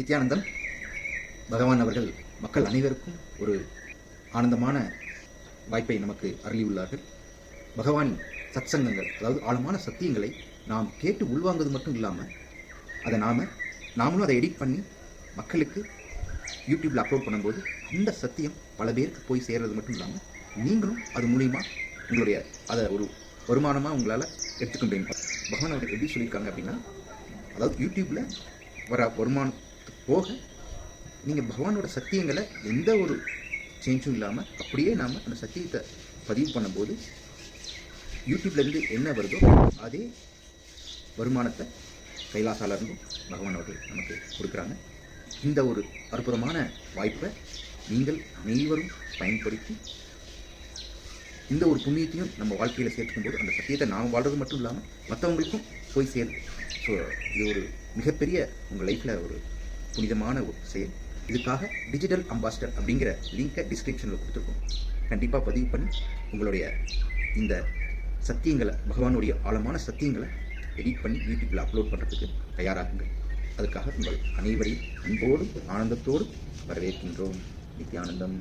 நித்யானந்தம் பகவான் அவர்கள் மக்கள் அனைவருக்கும் ஒரு ஆனந்தமான வாய்ப்பை நமக்கு அருளியுள்ளார்கள். பகவானின் சத்சங்கங்கள், அதாவது ஆழமான சத்தியங்களை நாம் கேட்டு உள்வாங்குவது மட்டும் இல்லாமல் அதை நாமளும் அதை எடிட் பண்ணி மக்களுக்கு யூடியூப்பில் அப்லோட் பண்ணும்போது அந்த சத்தியம் பல பேருக்கு போய் சேர்றது மட்டும் இல்லாமல் நீங்களும் அது மூலிமா உங்களுடைய அதை ஒரு வருமானமாக உங்களால் எடுத்துக்க முடியும். பகவான் அவர்கள் எப்படி சொல்லியிருக்காங்க அப்படின்னா, அதாவது யூடியூப்பில் வர வருமானத்துக்கு போக நீங்கள் பகவானோட சத்தியங்களை எந்த ஒரு சேஞ்சும் இல்லாமல் அப்படியே நாம் அந்த சத்தியத்தை பதிவு பண்ணும்போது யூடியூப்லேருந்து என்ன வருதோ அதே வருமானத்தை கைலாசாலிருந்தும் பகவான் அவர்கள் நமக்கு கொடுக்குறாங்க. இந்த ஒரு அற்புதமான வாய்ப்பை நீங்கள் அனைவரும் பயன்படுத்தி இந்த ஒரு புண்ணியத்தையும் நம்ம வாழ்க்கையில் சேர்த்துக்கும் போது அந்த சத்தியத்தை நாம் வாழ்றது மட்டும் இல்லாமல் மற்றவங்களுக்கும் போய் சேருது. ஸோ இது ஒரு மிகப்பெரிய உங்கள் லைஃப்பில் ஒரு புனிதமான ஒரு செயல். இதுக்காக டிஜிட்டல் அம்பாசிடர் அப்படிங்கிற லிங்கை டிஸ்கிரிப்ஷனில் கொடுத்துருக்கோம். கண்டிப்பாக பதிவு பண்ணி உங்களுடைய இந்த சத்தியங்களை, பகவானுடைய ஆழமான சத்தியங்களை எடிட் பண்ணி யூடியூப்பில் அப்லோட் பண்ணுறதுக்கு தயாராகுங்கள். அதுக்காக உங்கள் அனைவரையும் அன்போடும் ஆனந்தத்தோடும் வரவேற்கின்றோம். நித்யானந்தம்.